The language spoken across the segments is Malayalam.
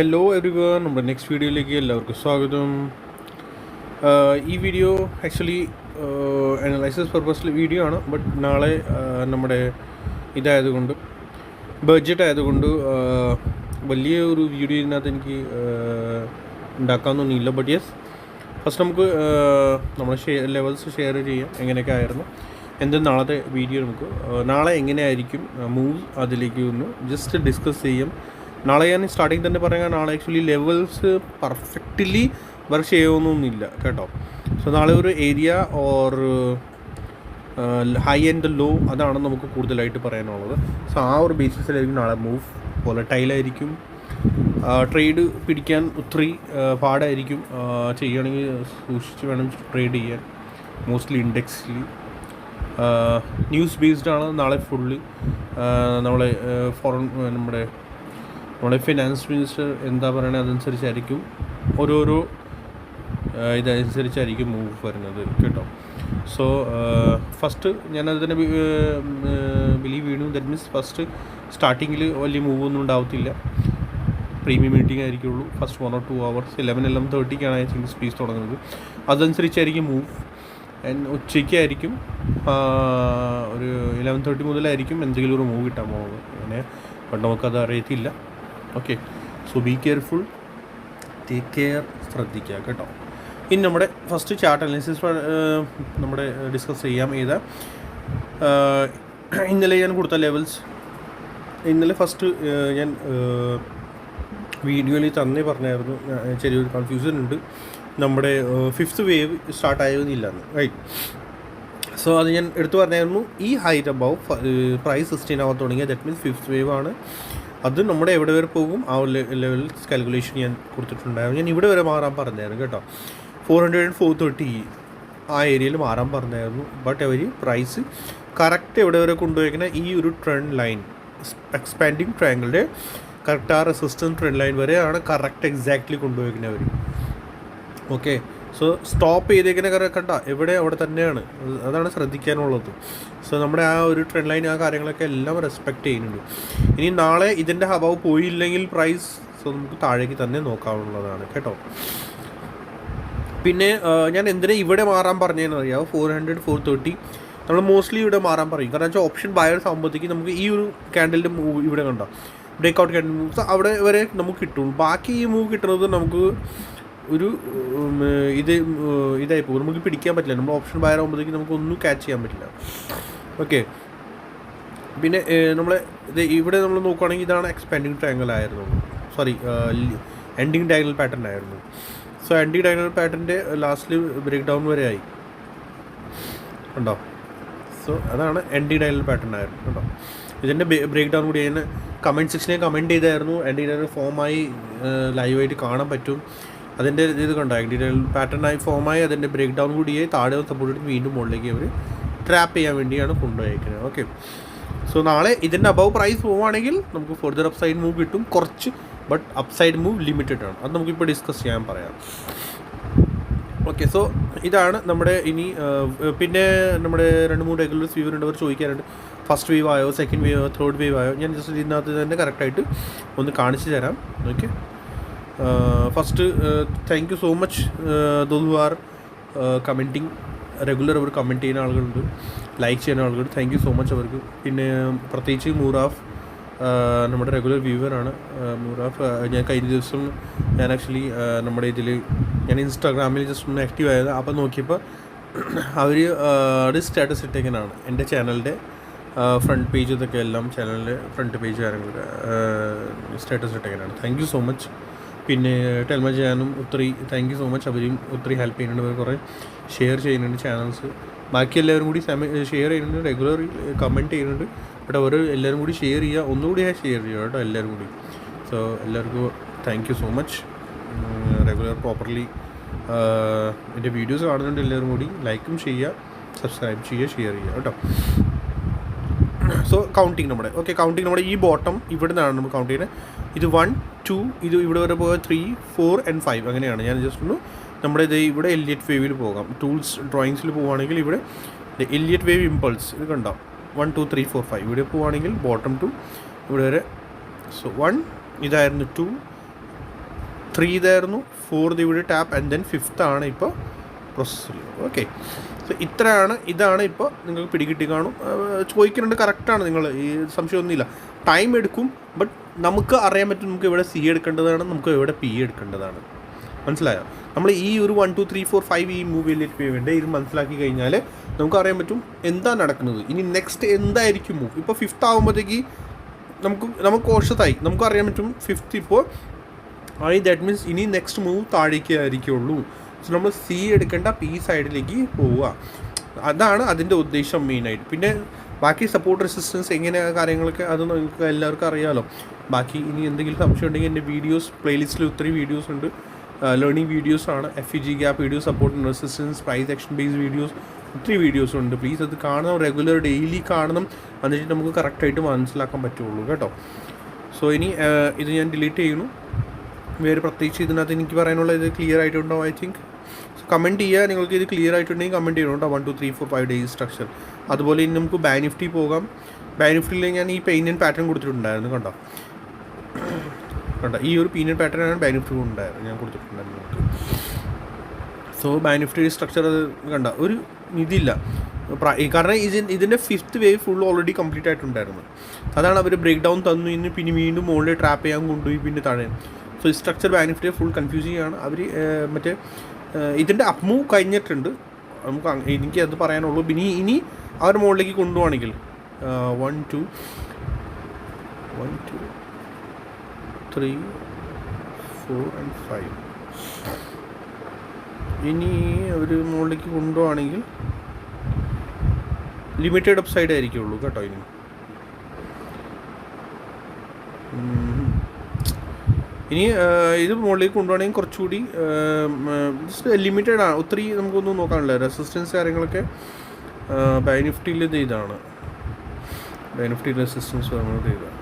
ഹലോ എവരിവൺ, നമ്മുടെ നെക്സ്റ്റ് വീഡിയോയിലേക്ക് എല്ലാവർക്കും സ്വാഗതം. ഈ വീഡിയോ ആക്ച്വലി അനലൈസിസ് പർപ്പസിൽ വീഡിയോ ആണ്. ബട്ട് നാളെ നമ്മുടെ ഇതായതുകൊണ്ട് ബഡ്ജറ്റ് ആയതുകൊണ്ട് വലിയ ഒരു വീഡിയോ ഇതിനകത്ത് എനിക്ക് ഉണ്ടാക്കാമെന്നൊന്നുമില്ല. ബട്ട് യെസ്, ഫസ്റ്റ് നമുക്ക് നമ്മുടെ ലെവൽസ് ഷെയർ ചെയ്യാം എങ്ങനെയൊക്കെ ആയിരുന്നു. എന്തായാലും നാളത്തെ വീഡിയോ നമുക്ക് നാളെ എങ്ങനെയായിരിക്കും മൂവ് അതിലേക്ക് ഒന്ന് ജസ്റ്റ് ഡിസ്കസ് ചെയ്യാം. നാളെ ഞാൻ സ്റ്റാർട്ടിങ് തന്നെ പറയാൻ, നാളെ ആക്ച്വലി ലെവൽസ് പെർഫെക്റ്റ്ലി വർക്ക് ചെയ്യുമെന്നൊന്നുമില്ല കേട്ടോ. സോ നാളെ ഒരു area or high and low അതാണ് നമുക്ക് കൂടുതലായിട്ട് പറയാനുള്ളത്. സോ ആ ഒരു ബേസിസിലായിരിക്കും നാളെ മൂവ്. വോളറ്റൈലായിരിക്കും, ട്രേഡ് പിടിക്കാൻ ഒത്തിരി പാടായിരിക്കും. ചെയ്യുകയാണെങ്കിൽ സൂക്ഷിച്ച് വേണം ട്രേഡ് ചെയ്യാൻ. മോസ്റ്റ്ലി ഇൻഡെക്സിൽ ന്യൂസ് ബേസ്ഡ് ആണ് നാളെ ഫുള്ളി. നമ്മളെ നമ്മുടെ ഫിനാൻസ് മിനിസ്റ്റർ എന്താ പറയുന്നത് അതനുസരിച്ചായിരിക്കും ഓരോരോ ഇതനുസരിച്ചായിരിക്കും മൂവ് വരുന്നത് കേട്ടോ. സോ ഫസ്റ്റ് ഞാനത് തന്നെ ബിലീവ് ചെയ്യുന്നു. ദാറ്റ് മീൻസ് ഫസ്റ്റ് സ്റ്റാർട്ടിങ്ങിൽ വലിയ മൂവ് ഒന്നും ഉണ്ടാവത്തില്ല. പ്രീമിയം മീറ്റിംഗ് ആയിരിക്കുള്ളൂ first 1 or 2 hours. 11:30 I think speech തുടങ്ങുന്നത്. അതനുസരിച്ചായിരിക്കും മൂവ്. ആൻഡ് ഉച്ചയ്ക്കായിരിക്കും ഒരു 11:30 മുതലായിരിക്കും എന്തെങ്കിലും ഒരു മൂവ് കിട്ടാൻ പോകുന്നത്. അങ്ങനെ ബട്ട് നമുക്കത് അറിയത്തില്ല. Okay, so be careful, take care, ശ്രദ്ധിക്കുക കേട്ടോ. ഇനി നമ്മുടെ ഫസ്റ്റ് ചാർട്ട് അനാലിസിസ് നമ്മുടെ ഡിസ്കസ് ചെയ്യാം. ഇന്നലെ ഞാൻ കൊടുത്ത ലെവൽസ്, ഇന്നലെ ഫസ്റ്റ് ഞാൻ വീഡിയോയിൽ തന്നെ പറഞ്ഞായിരുന്നു, ചെറിയൊരു കൺഫ്യൂഷൻ ഉണ്ട്. നമ്മുടെ 5th വേവ് സ്റ്റാർട്ടായിരുന്നില്ലെന്ന്, റൈറ്റ്? സോ അത് ഞാൻ എടുത്തു പറഞ്ഞായിരുന്നു. ഈ ഹൈറ്റ് അബവ് പ്രൈസ് 16 ആവാൻ തുടങ്ങിയ ദാറ്റ് മീൻസ് 5th വേവ് ആണ്. അത് നമ്മുടെ എവിടെ വരെ പോകും ആ ലെവൽ കാൽക്കുലേഷൻ ഞാൻ കൊടുത്തിട്ടുണ്ടായിരുന്നു. ഞാൻ ഇവിടെ വരെ മാറാൻ പറഞ്ഞായിരുന്നു കേട്ടോ. 400 and 430 ആ ഏരിയയിൽ മാറാൻ പറഞ്ഞായിരുന്നു. ബട്ട് അവർ പ്രൈസ് കറക്റ്റ് എവിടെ വരെ കൊണ്ടുപോയിരിക്കുന്ന ഈ ഒരു ട്രെൻഡ് ലൈൻ, എക്സ്പാൻഡിങ് ട്രയാങ്കിളുടെ കറക്റ്റ് ആ റെസിസ്റ്റൻസ് ട്രെൻഡ് ലൈൻ വരെയാണ് കറക്റ്റ് എക്സാക്ട്ലി കൊണ്ടുപോയിരിക്കുന്നത് അവർ. ഓക്കെ, സോ സ്റ്റോപ്പ് ചെയ്തേക്കുന്ന കണ്ട എവിടെ അവിടെ തന്നെയാണ്. അതാണ് ശ്രദ്ധിക്കാനുള്ളത്. സോ നമ്മുടെ ആ ഒരു ട്രെൻഡ് ലൈൻ, ആ കാര്യങ്ങളൊക്കെ എല്ലാം റെസ്പെക്റ്റ് ചെയ്യുന്നുണ്ട്. ഇനി നാളെ ഇതിൻ്റെ അബവ് പോയില്ലെങ്കിൽ പ്രൈസ് സോ നമുക്ക് താഴേക്ക് തന്നെ നോക്കാവുന്നതാണ് കേട്ടോ. പിന്നെ ഞാൻ എന്തിനാ ഇവിടെ മാറാൻ പറഞ്ഞതെന്ന് അറിയാമോ? 400, 430 നമ്മൾ മോസ്റ്റ്ലി ഇവിടെ മാറാൻ പറയും. കാരണം വെച്ചാൽ ഓപ്ഷൻ ബയേഴ്സ് ആകുമ്പോഴത്തേക്ക് നമുക്ക് ഈ ഒരു ക്യാൻഡലിൻ്റെ മൂവ് ഇവിടെ കണ്ടോ, ബ്രേക്ക്ഔട്ട് ക്യാൻഡിൽ മൂവ്സ് അവിടെ വരെ നമുക്ക് കിട്ടും. ബാക്കി ഈ മൂവ് കിട്ടുന്നത് നമുക്ക് ഒരു ഇതായി പോകും, നമുക്ക് പിടിക്കാൻ പറ്റില്ല. നമ്മൾ ഓപ്ഷൻ ബയർ ആകുമ്പോഴത്തേക്ക് നമുക്കൊന്നും ക്യാച്ച് ചെയ്യാൻ പറ്റില്ല. ഓക്കെ, പിന്നെ നമ്മളെ ഇവിടെ നമ്മൾ നോക്കുകയാണെങ്കിൽ ഇതാണ് എക്സ്പാൻഡിങ് ട്രയാങ്കിൾ ആയിരുന്നു, സോറി എൻഡിങ് ഡയഗണൽ പാറ്റേൺ ആയിരുന്നു. സോ എൻഡിങ് ഡയഗണൽ പാറ്റേണിൻ്റെ ലാസ്റ്റിൽ ബ്രേക്ക് ഡൗൺ വരെ ആയി ഉണ്ടോ. സോ അതാണ് എൻഡിങ് ഡയഗണൽ പാറ്റേൺ ആയിരുന്നു കേട്ടോ. ഇതിൻ്റെ ബ്രേക്ക് ഡൗൺ കൂടി ഞാൻ കമൻറ്റ് സെക്ഷനിൽ കമൻറ്റ് ചെയ്തായിരുന്നു. എൻഡിങ് ഡയഗണൽ ഫോമായി ലൈവായിട്ട് കാണാൻ പറ്റും. അതിൻ്റെ ഇത് കണ്ടോ, ഡീറ്റെയിൽ പാറ്റേണായി ഫോമായി അതിൻ്റെ ബ്രേക്ക് ഡൗൺ കൂടിയായി താഴെ സപ്പോർട്ട് ചെയ്ത് വീണ്ടും മുകളിലേക്ക് അവർ ട്രാപ്പ് ചെയ്യാൻ വേണ്ടിയാണ് കൊണ്ടുപോയിരിക്കുന്നത്. ഓക്കെ, സോ നാളെ ഇതിൻ്റെ അബവ് പ്രൈസ് പോവുകയാണെങ്കിൽ നമുക്ക് ഫർദർ അപ്സൈഡ് മൂവ് കിട്ടും കുറച്ച്. ബട്ട് അപ്സൈഡ് മൂവ് ലിമിറ്റഡ് ആണ്. അത് നമുക്കിപ്പോൾ ഡിസ്കസ് ചെയ്യാൻ പറയാം. ഓക്കെ, സോ ഇതാണ് നമ്മുടെ ഇനി. പിന്നെ നമ്മുടെ 2-3 റെഗുലർ വ്യൂവർ ഉണ്ടവർ ചോദിക്കാറുണ്ട്, ഫസ്റ്റ് വേവ് ആയോ, സെക്കൻഡ് വേവ് ആയോ, തേർഡ് വേവ് ആയോ? ഞാൻ ജസ്റ്റ് ഇതിനകത്ത് തന്നെ കറക്റ്റായിട്ട് ഒന്ന് കാണിച്ചു തരാം. Okay, first thank you so much those who are commenting. Regular അവർ കമൻറ്റ് ചെയ്യുന്ന ആളുകളുണ്ട്, ലൈക്ക് ചെയ്യുന്ന ആളുകളുണ്ട്. താങ്ക് യു സോ മച്ച് അവർക്ക്. പിന്നെ പ്രത്യേകിച്ച് മൂറാഫ്, നമ്മുടെ റെഗുലർ വ്യൂവറാണ് മൂറാഫ്. ഞാൻ കഴിഞ്ഞ ദിവസം ഞാൻ ആക്ച്വലി നമ്മുടെ ഇതിൽ ഞാൻ ഇൻസ്റ്റാഗ്രാമിൽ ജസ്റ്റ് ഒന്ന് ആക്റ്റീവ് ആയത്. അപ്പോൾ നോക്കിയപ്പോൾ അവർ ഒരു സ്റ്റാറ്റസ് ഇട്ടേക്കാനാണ് എൻ്റെ ചാനലിൻ്റെ ഫ്രണ്ട് പേജ്, ഇതൊക്കെ എല്ലാം ചാനലിൻ്റെ ഫ്രണ്ട് പേജ് കാര്യങ്ങളൊക്കെ സ്റ്റാറ്റസ് ഇട്ടേക്കാനാണ്. Thank you so much. പിന്നെ ടെൽമ ചെയ്യാനും ഒത്തിരി താങ്ക് യു സോ മച്ച്. അവരും ഒത്തിരി ഹെൽപ്പ് ചെയ്യുന്നുണ്ട്. അവർ കുറേ ഷെയർ ചെയ്യുന്നുണ്ട് ചാനൽസ്. ബാക്കി എല്ലാവരും കൂടി ഷെയർ ചെയ്യുന്നുണ്ട്, റെഗുലർ കമൻറ്റ് ചെയ്യുന്നുണ്ട്. ബട്ട് അവർ എല്ലാവരും കൂടി ഷെയർ ചെയ്യുക, ഒന്നുകൂടി ഷെയർ ചെയ്യുക കേട്ടോ എല്ലാവരും കൂടി. സോ എല്ലാവർക്കും thank you so much. Regular properly എൻ്റെ വീഡിയോസ് കാണുന്നുണ്ട് എല്ലാവരും കൂടി. ലൈക്കും ചെയ്യുക, സബ്സ്ക്രൈബ് ചെയ്യുക, ഷെയർ ചെയ്യുക കേട്ടോ. സോ കൗണ്ടിങ് നമ്മുടെ ഈ ബോട്ടം ഇവിടെ നിന്നാണ് നമ്മൾ കൗണ്ട് ചെയ്യുന്നത്. ഇത് 1, 2, ഇത് ഇവിടെ വരെ പോകാം, 3, 4 and 5 അങ്ങനെയാണ്. ഞാൻ ജസ്റ്റ് ഒന്ന് നമ്മുടെ ഇത് ഇവിടെ എലിയറ്റ് വേവിൽ പോകാം. ടൂൾസ് ഡ്രോയിങ്സിൽ പോവുകയാണെങ്കിൽ ഇവിടെ എലിയറ്റ് വേവ് ഇമ്പൾസ് ഇത് കണ്ടോ, 1, 2, 3, 4, 5 ഇവിടെ പോവുകയാണെങ്കിൽ ബോട്ടം 2 ഇവിടെ വരെ. സോ 1 ഇതായിരുന്നു, 2 3 ഇതായിരുന്നു, 4 ഇവിടെ ടാപ്പ് ആൻഡ് ദെൻ 5th ആണ് ഇപ്പോൾ പ്രോസസ്സിൽ. ഓക്കെ, സോ ഇതാണ് ഇപ്പോൾ നിങ്ങൾക്ക് പിടികിട്ടി കാണും. ചോദിക്കുന്നുണ്ട്, കറക്റ്റാണ്, നിങ്ങൾ ഈ സംശയമൊന്നുമില്ല. ടൈം എടുക്കും, ബട്ട് നമുക്ക് അറിയാൻ പറ്റും നമുക്ക് എവിടെ സി എടുക്കേണ്ടതാണ്, നമുക്ക് എവിടെ പി എടുക്കേണ്ടതാണ്. മനസ്സിലായോ? നമ്മൾ ഈ ഒരു 1 2 3 4 5 ഈ മൂവിയിലേക്ക് വേണ്ടി ഇത് മനസ്സിലാക്കി കഴിഞ്ഞാൽ നമുക്ക് അറിയാൻ പറ്റും എന്താ നടക്കുന്നത്, ഇനി നെക്സ്റ്റ് എന്തായിരിക്കും മൂവ്. ഇപ്പോൾ 5th ആകുമ്പോഴത്തേക്ക് നമുക്ക് കോഷത്തായി, നമുക്ക് അറിയാൻ പറ്റും 5th ഇപ്പോൾ ആയി, ദാറ്റ് മീൻസ് ഇനി നെക്സ്റ്റ് മൂവ് താഴേക്ക് ആയിരിക്കുള്ളൂ. സോ നമ്മൾ സി എടുക്കേണ്ട പി സൈഡിലേക്ക് പോവുക, അതാണ് അതിൻ്റെ ഉദ്ദേശം മെയിനായിട്ട്. പിന്നെ ബാക്കി സപ്പോർട്ട് റെസിസ്റ്റൻസ് എങ്ങനെ കാര്യങ്ങളൊക്കെ അത് നിങ്ങൾക്ക് എല്ലാവർക്കും അറിയാമല്ലോ. ബാക്കി ഇനി എന്തെങ്കിലും സംശയം ഉണ്ടെങ്കിൽ എൻ്റെ വീഡിയോസ് പ്ലേലിസ്റ്റിൽ ഒത്തിരി വീഡിയോസ് ഉണ്ട്, ലേണിംഗ് വീഡിയോസാണ്. FEG gap videos, support and resistance, price action based videos, ഒത്തിരി വീഡിയോസ് ഉണ്ട്. പ്ലീസ് അത് കാണണം, റെഗുലർ ഡെയിലി കാണണം, എന്നിട്ട് നമുക്ക് കറക്റ്റായിട്ട് മനസ്സിലാക്കാൻ പറ്റുള്ളൂ കേട്ടോ. സോ ഇനി ഇത് ഞാൻ ഡിലീറ്റ് ചെയ്യുന്നു. വേറെ പ്രത്യേകിച്ച് ഇതിനകത്ത് എനിക്ക് പറയാനുള്ള ഇത് ക്ലിയർ ആയിട്ടുണ്ടോ? ഐ തിങ്ക് കമൻറ്റ് ചെയ്യുക, നിങ്ങൾക്ക് ഇത് ക്ലിയർ ആയിട്ടുണ്ടെങ്കിൽ കമൻറ്റ് ചെയ്യണം കേട്ടോ. 1 2 3 4 5 ഡേയ്സ് സ്ട്രക്ചർ. അതുപോലെ ഇനി നമുക്ക് ബാങ്ക് നിഫ്റ്റി പോകാം. ബാങ്ക് നിഫ്റ്റിയിൽ ഞാൻ ഈ പെയിൻ പാറ്റേൺ കൊടുത്തിട്ടുണ്ടായിരുന്നു കണ്ടോ. ഈ ഒരു പീനിയൻ പാറ്റേണാണ് ബാങ്ക് നിഫ്റ്റി ഉണ്ടായിരുന്നു, ഞാൻ കൊടുത്തിട്ടുണ്ടായിരുന്നു നമുക്ക്. സോ ബാങ്ക് നിഫ്റ്റി സ്ട്രക്ചർ അത് കണ്ട ഒരു ഇതില്ല, കാരണം ഇതിൻ്റെ 5th wave full already complete ആയിട്ടുണ്ടായിരുന്നു. അതാണ് അവർ ബ്രേക്ക് ഡൗൺ തന്നു, ഇന്ന് പിന്നെ വീണ്ടും മുകളിൽ ട്രാപ്പ് ചെയ്യാൻ കൊണ്ടുപോയി പിന്നെ താഴെ. സോ ഈ സ്ട്രക്ചർ ബാങ്ക് നിഫ്റ്റിയെ ഫുൾ കൺഫ്യൂസിങ് ആണ്. അവർ മറ്റേ ഇതിൻ്റെ അപ്പ് മൂവ് കഴിഞ്ഞിട്ടുണ്ട്, നമുക്ക് എനിക്ക് അത് പറയാനുള്ളൂ. പിന്നെ ഇനി അവർ മുകളിലേക്ക് കൊണ്ടുപോവാണെങ്കിൽ 1 2 3 4 and 5 ഇനി അവർ മുകളിലേക്ക് കൊണ്ടുപോവാണെങ്കിൽ ലിമിറ്റഡ് അപ്പ് സൈഡ് ആയിരിക്കുള്ളൂ കേട്ടോ. ഇനി ഇത് മുകളിലേക്ക് കൊണ്ടുപോകണമെങ്കിൽ കുറച്ചുകൂടി ജസ്റ്റ് ലിമിറ്റഡ് ആണ്, ഒത്തിരി നമുക്കൊന്നും നോക്കാനില്ല. റെസിസ്റ്റൻസ് കാര്യങ്ങളൊക്കെ ബാങ്ക് നിഫ്റ്റിയിൽ ഇതാണ്, ബാങ്ക് നിഫ്റ്റി റെസിസ്റ്റൻസ് പറയുന്നത് ഇതാണ്.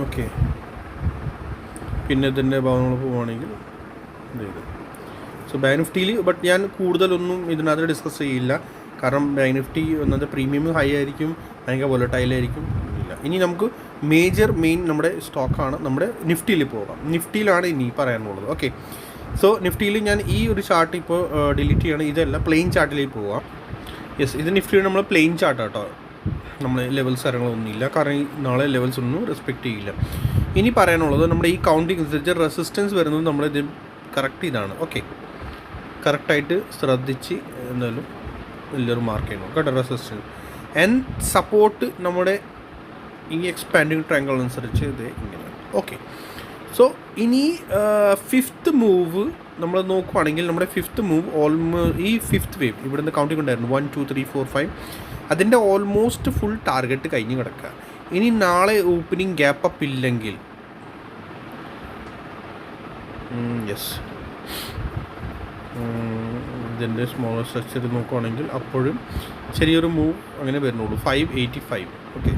ഓക്കെ, പിന്നെ ഇതിൻ്റെ ഭാഗങ്ങൾ പോവുകയാണെങ്കിൽ ഇത്. സോ ബാങ്ക് നിഫ്റ്റിയിൽ ബട്ട് ഞാൻ കൂടുതലൊന്നും ഇതിനകത്ത് ഡിസ്കസ് ചെയ്യില്ല, കാരണം ബാങ്ക് നിഫ്റ്റി ഒന്നത് പ്രീമിയം ഹൈ ആയിരിക്കും, ഭയങ്കര വോളറ്റൈലായിരിക്കും. ഇല്ല, ഇനി നമുക്ക് മെയിൻ നമ്മുടെ സ്റ്റോക്കാണ് നമ്മുടെ നിഫ്റ്റിയിൽ പോകാം. നിഫ്റ്റിയിലാണ് ഇനി പറയാനുള്ളത്. ഓക്കെ, സോ നിഫ്റ്റിയിൽ ഞാൻ ഈ ഒരു ചാർട്ട് ഇപ്പോൾ ഡിലീറ്റ് ചെയ്യണം, ഇതല്ല പ്ലെയിൻ ചാർട്ടിലേക്ക് പോവാം. യെസ്, ഇത് നിഫ്റ്റിയുടെ നമ്മൾ പ്ലെയിൻ ചാർട്ട് കേട്ടോ, നമ്മൾ ലെവൽസ് കാര്യങ്ങളൊന്നുമില്ല, കാരണം നാളെ ലെവൽസ് ഒന്നും റെസ്പെക്റ്റ് ചെയ്യില്ല. ഇനി പറയാനുള്ളത് നമ്മുടെ ഈ കൗണ്ടിങ് അനുസരിച്ച് റെസിസ്റ്റൻസ് വരുന്നത് നമ്മളിത് കറക്റ്റ് ഇതാണ്. ഓക്കെ, കറക്റ്റായിട്ട് ശ്രദ്ധിച്ച് എന്തായാലും എല്ലാവരും മാർക്ക് ചെയ്യണം കേട്ടോ. റെസിസ്റ്റൻസ് ആൻഡ് സപ്പോർട്ട് നമ്മുടെ ഈ എക്സ്പാൻഡിങ് ട്രയാങ്കിൾ അനുസരിച്ച് ഇത് ഇങ്ങനെയാണ്. ഓക്കെ, സോ ഇനി 5th മൂവ് നമ്മൾ നോക്കുവാണെങ്കിൽ നമ്മുടെ 5th മൂവ് ഈ 5th വേവ് ഇവിടുന്ന് കൗണ്ടിങ് ഉണ്ടായിരുന്നു 1 2 3 4 5, അതിൻ്റെ ഓൾമോസ്റ്റ് ഫുൾ ടാർഗറ്റ് കഴിഞ്ഞ് കിടക്കുക. ഇനി നാളെ ഓപ്പണിംഗ് ഗ്യാപ്പ് അപ്പ് ഇല്ലെങ്കിൽ യെസ് ഇതിൻ്റെ സ്മോളർ സ്ട്രക്ചർ നോക്കുവാണെങ്കിൽ അപ്പോഴും ചെറിയൊരു മൂവ് അങ്ങനെ വരുന്നുള്ളൂ. 585. ഓക്കെ,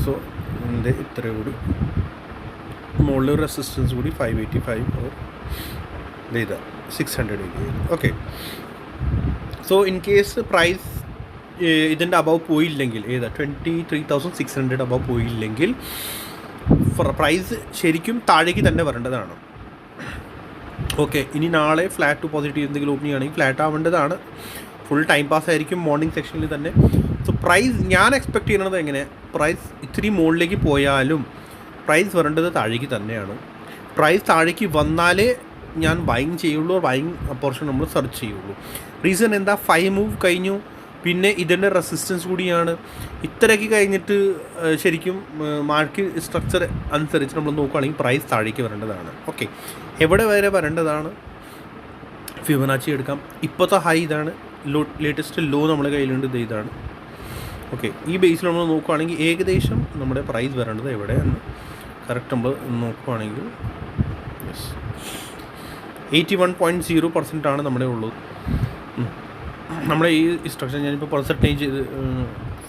സോ ഇതിൻ്റെ ഇത്രയും കൂടി മുകളിൽ റെസിസ്റ്റൻസ് കൂടി 585 ഇതാ 600 ഏരിയയിൽ. Okay, so in case price ഇതിൻ്റെ അബവ് പോയില്ലെങ്കിൽ, 23,600 അബവ് പോയില്ലെങ്കിൽ പ്രൈസ് ശരിക്കും താഴേക്ക് തന്നെ വരേണ്ടതാണ്. ഓക്കെ, ഇനി നാളെ ഫ്ലാറ്റ് ടു പോസിറ്റീവ് എന്തെങ്കിലും ഓപ്പണിംഗ് ആണെങ്കിൽ ഫ്ലാറ്റ് ആവേണ്ടതാണ്. ഫുൾ ടൈം പാസ് ആയിരിക്കും മോർണിംഗ് സെക്ഷനിൽ തന്നെ. സോ പ്രൈസ് ഞാൻ എക്സ്പെക്ട് ചെയ്യുന്നത് എങ്ങനെ, പ്രൈസ് ഇത്തിരി മുകളിലേക്ക് പോയാലും പ്രൈസ് വരേണ്ടത് താഴേക്ക് തന്നെയാണ്. പ്രൈസ് താഴേക്ക് വന്നാലേ ഞാൻ ബൈങ് ചെയ്യുള്ളൂ, ബൈങ് പോർഷൻ നമ്മൾ സെർച്ച് ചെയ്യുള്ളൂ. റീസൺ എന്താ, 5 മൂവ് കഴിഞ്ഞു, പിന്നെ ഇതിൻ്റെ റെസിസ്റ്റൻസ് കൂടിയാണ്. ഇത്രയൊക്കെ കഴിഞ്ഞിട്ട് ശരിക്കും മാർക്കറ്റ് സ്ട്രക്ചർ അനുസരിച്ച് നമ്മൾ നോക്കുകയാണെങ്കിൽ പ്രൈസ് താഴേക്ക് വരേണ്ടതാണ്. ഓക്കെ, എവിടെ വരെ വരേണ്ടതാണ്, ഫിബൊനാച്ചി എടുക്കാം. ഇപ്പോഴത്തെ ഹൈ ഇതാണ്, ലേറ്റസ്റ്റ് ലോ നമ്മുടെ കയ്യിലുണ്ട്, ഇതാണ്. ഓക്കെ, ഈ ബേസിൽ നമ്മൾ നോക്കുകയാണെങ്കിൽ ഏകദേശം നമ്മുടെ പ്രൈസ് വരേണ്ടത് എവിടെയാണ് കറക്റ്റ് നമ്മൾ നോക്കുകയാണെങ്കിൽ 81.0% ആണ് നമ്മുടെ ഉള്ളത്. നമ്മുടെ ഈ സ്ട്രക്ചർ ഞാനിപ്പോൾ പെർസെൻറ്റേജ്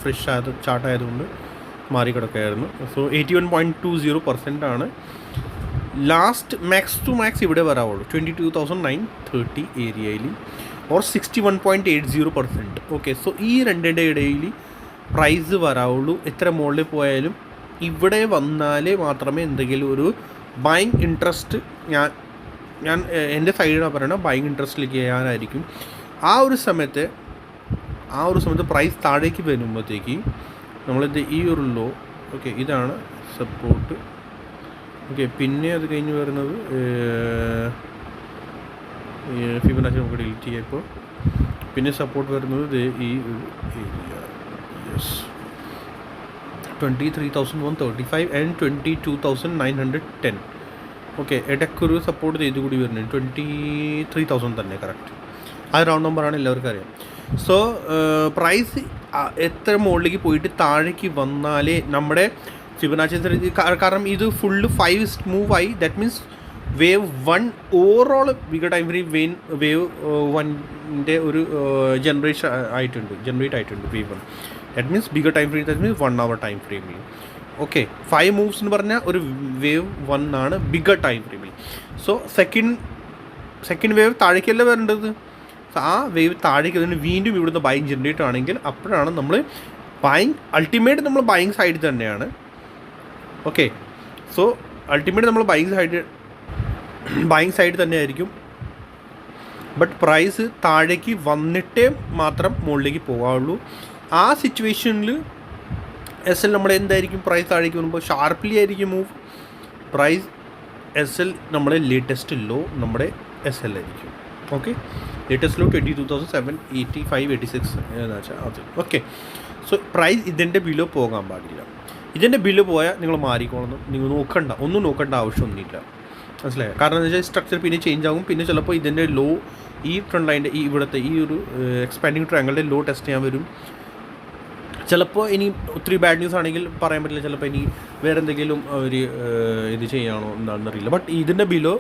ഫ്രഷ് ആയത് ചാർട്ട് ആയതുകൊണ്ട് മാറിക്കിടക്കുകയായിരുന്നു. സോ 81.20% ആണ് ലാസ്റ്റ് മാക്സ് ടു മാക്സ് ഇവിടെ വരാവുള്ളൂ, 22,930 ഏരിയയിൽ ഓർ 61.80%. ഓക്കെ, സോ ഈ രണ്ടിൻ്റെ ഇടയിൽ പ്രൈസ് വരാവുള്ളൂ. എത്ര മുകളിൽ പോയാലും ഇവിടെ വന്നാൽ മാത്രമേ എന്തെങ്കിലും ഒരു ബൈങ് ഇൻട്രസ്റ്റ് ഞാൻ എൻ്റെ സൈഡിലാണ് പറയുന്നത്, ബൈങ് ഇൻട്രസ്റ്റിലേക്ക് ചെയ്യാനായിരിക്കും. ആ ഒരു സമയത്ത് പ്രൈസ് താഴേക്ക് വരുമ്പോഴത്തേക്ക് നമ്മളിത് ഈ ഒരു ലോ, ഓക്കെ, ഇതാണ് സപ്പോർട്ട്. ഓക്കെ, പിന്നെ അത് കഴിഞ്ഞ് വരുന്നത് ഫിബൊനാച്ചി നമുക്ക് ഡിലീറ്റ് ചെയ്യാം ഇപ്പോൾ. പിന്നെ സപ്പോർട്ട് വരുന്നത് ഈ ഏരിയ, യെസ്, 23,135 ആൻഡ് 22,910. ഓക്കെ, ഇടയ്ക്കൊരു സപ്പോർട്ട് ചെയ്ത് കൂടി വരുന്നത് 23,000 തന്നെ, കറക്റ്റ്. ആ റൗണ്ട് നമ്പറാണ് എല്ലാവർക്കും അറിയാം. സോ പ്രൈസ് എത്ര മുകളിലേക്ക് പോയിട്ട് താഴേക്ക് വന്നാലേ നമ്മുടെ ഫിബൊനാച്ചി, കാരണം ഇത് ഫുള്ള് 5 മൂവായി. That means wave 1 overall bigger time frame wave 1ൻ്റെ ഒരു ജനറേറ്റ് ആയിട്ടുണ്ട് wave 1. That means bigger time frame, that means 1 hour time ഫ്രെയിമിൽ. ഓക്കെ, 5 മൂവ്സ് എന്ന് പറഞ്ഞാൽ ഒരു വേവ് 1 ആണ് ബിഗർ ടൈം ഫ്രെയിമിൽ. സോ സെക്കൻഡ് വേവ് താഴേക്കല്ല വരേണ്ടത്. ആ വേവ് താഴേക്ക് അതിന് വീണ്ടും ഇവിടുന്ന് ബൈങ് ജനറേറ്റ് ആണെങ്കിൽ അപ്പോഴാണ് നമ്മൾ അൾട്ടിമേറ്റ് നമ്മൾ ബൈങ് സൈഡിൽ തന്നെയാണ്. ഓക്കെ, സോ അൾട്ടിമേറ്റ് നമ്മൾ ബൈങ് സൈഡ് തന്നെയായിരിക്കും. ബട്ട് പ്രൈസ് താഴേക്ക് വന്നിട്ടേ മാത്രം മുകളിലേക്ക് പോകാവുള്ളൂ. ആ സിറ്റുവേഷനിൽ എസ് എൽ നമ്മൾ എന്തായിരിക്കും, പ്രൈസ് താഴേക്ക് വരുമ്പോൾ ഷാർപ്ലി ആയിരിക്കും മൂവ്. പ്രൈസ് എസ് എൽ നമ്മുടെ ലേറ്റസ്റ്റ് ലോ നമ്മുടെ എസ് എൽ ആയിരിക്കും. ഓക്കെ, ലേറ്റസ്റ്റ് ലോ 22,785-86 എന്ന് വെച്ചാൽ അത്. ഓക്കെ, സോ പ്രൈസ് ഇതിൻ്റെ ബിലോ പോകാൻ പാടില്ല. ഇതിൻ്റെ ബില്ല് പോയാൽ നിങ്ങൾ മാറിക്കോളണം, നിങ്ങൾ ഒന്നും നോക്കേണ്ട ആവശ്യമൊന്നുമില്ല, മനസ്സിലായോ? കാരണം എന്താ വെച്ചാൽ സ്ട്രക്ചർ പിന്നെ ചേഞ്ച് ആകും. പിന്നെ ചിലപ്പോൾ ഇതിൻ്റെ ലോ ഈ ട്രെൻഡ് ലൈൻ്റെ ഇവിടുത്തെ ഈ ഒരു എക്സ്പാൻഡിങ് ട്രയാങ്കിളുടെ ലോ ടെസ്റ്റ് ചെയ്യാൻ വരും. ചിലപ്പോൾ ഇനി ഒത്തിരി ബാഡ് ന്യൂസ് ആണെങ്കിൽ പറയാൻ പറ്റില്ല, ചിലപ്പോൾ ഇനി വേറെ എന്തെങ്കിലും ഒരു ഇത് ചെയ്യാണോ എന്താണെന്ന് അറിയില്ല. ബട്ട് ഇതിൻ്റെ ബിലോ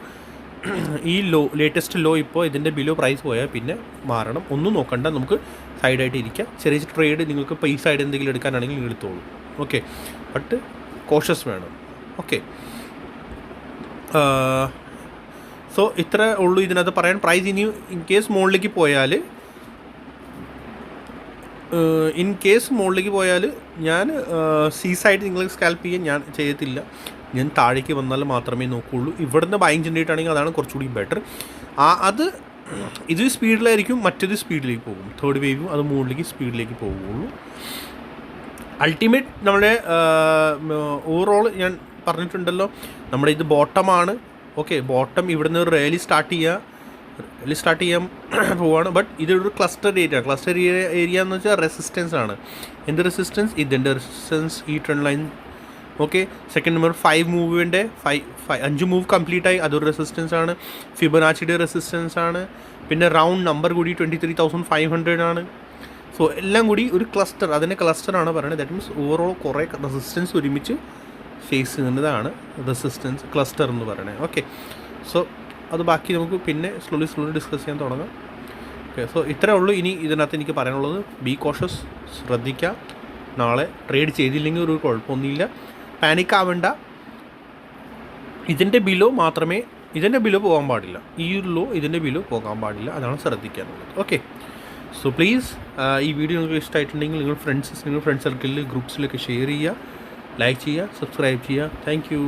ഈ ലേറ്റസ്റ്റ് ലോ ഇപ്പോൾ ഇതിൻ്റെ ബിലോ പ്രൈസ് പോയാൽ പിന്നെ മാറണം. ഒന്നും നോക്കണ്ട, നമുക്ക് സൈഡായിട്ട് ഇരിക്കാം. ചെറിയ ട്രേഡ് നിങ്ങൾക്ക് പൈസ ആയിട്ട് എന്തെങ്കിലും എടുക്കാനാണെങ്കിൽ നിങ്ങൾ എടുത്തോളൂ. ഓക്കെ, ബട്ട് കോഷ്യസ് വേണം. ഓക്കെ, സോ ഇത്ര ഉള്ളൂ ഇതിനകത്ത് പറയാൻ. പ്രൈസ് ഇനി ഇൻ കേസ് മുകളിലേക്ക് പോയാൽ ഞാൻ സൈഡ് നിങ്ങൾ സ്കാൽപ്പ് ചെയ്യാൻ ഞാൻ ചെയ്യത്തില്ല. ഞാൻ താഴേക്ക് വന്നാൽ മാത്രമേ നോക്കുകയുള്ളൂ. ഇവിടുന്ന് ബൈങ് ജനറേറ്റ് ആണെങ്കിൽ അതാണ് കുറച്ചുകൂടി ബെറ്റർ. അത് ഇത് സ്പീഡിലായിരിക്കും, മറ്റേത് സ്പീഡിലേക്ക് പോകും. തേർഡ് വേവും അത് മുകളിലേക്ക് സ്പീഡിലേക്ക് പോകുള്ളൂ. അൾട്ടിമേറ്റ് നമ്മുടെ ഓവറോൾ ഞാൻ പറഞ്ഞിട്ടുണ്ടല്ലോ, നമ്മുടെ ഇത് ബോട്ടമാണ്. ഓക്കെ, ബോട്ടം ഇവിടുന്ന് റേലി സ്റ്റാർട്ട് ചെയ്യാൻ പോവാണ്. ബട്ട് ഇതൊരു ക്ലസ്റ്റർ ഏരിയ എന്ന് വെച്ചാൽ റെസിസ്റ്റൻസ് ആണ്. എന്ത് റെസിസ്റ്റൻസ്? ഇതിൻ്റെ റെസിസ്റ്റൻസ്, ഈ trend line. Okay, second number 5 മൂവിൻ്റെ 5 move complete ആയി, അതൊരു റെസിസ്റ്റൻസ് ആണ്. ഫിബൊനാച്ചിയുടെ റെസിസ്റ്റൻസ് ആണ്. പിന്നെ റൗണ്ട് നമ്പർ കൂടി 23,500 ആണ്. സോ എല്ലാം കൂടി ഒരു ക്ലസ്റ്റർ, അതിൻ്റെ ക്ലസ്റ്ററാണ് പറയുന്നത്. ദാറ്റ് മീൻസ് ഓവറോൾ കുറേ റെസിസ്റ്റൻസ് ഒരുമിച്ച് ഫേസ് ചെയ്യുന്നതാണ് റെസിസ്റ്റൻസ് ക്ലസ്റ്റർ എന്ന് പറയുന്നത്. ഓക്കെ, സോ അത് ബാക്കി നമുക്ക് പിന്നെ സ്ലോലി ഡിസ്കസ് ചെയ്യാൻ തുടങ്ങാം. ഓക്കെ, സോ ഇത്രേ ഉള്ളൂ ഇനി ഇതിനകത്ത് എനിക്ക് പറയാനുള്ളത്. ബി കോഷ്യസ്, ശ്രദ്ധിക്കുക. നാളെ ട്രേഡ് ചെയ്തില്ലെങ്കിൽ ഒരു കുഴപ്പമൊന്നുമില്ല, പാനിക് ആവേണ്ട. ഇതിൻ്റെ ബിലോ പോകാൻ പാടില്ല. ഈ ഒരു ലോ ഇതിൻ്റെ ബിലോ പോകാൻ പാടില്ല, അതാണ് ശ്രദ്ധിക്കാനുള്ളത്. ഓക്കെ, സോ പ്ലീസ് ഈ വീഡിയോ നിങ്ങൾക്ക് ഇഷ്ടമായിട്ടുണ്ടെങ്കിൽ നിങ്ങൾ ഫ്രണ്ട്സ് സർക്കിളിൽ ഗ്രൂപ്പ്സിലൊക്കെ ഷെയർ ചെയ്യുക, ലൈക്ക് ചെയ്യുക, സബ്സ്ക്രൈബ് ചെയ്യുക. Thank you.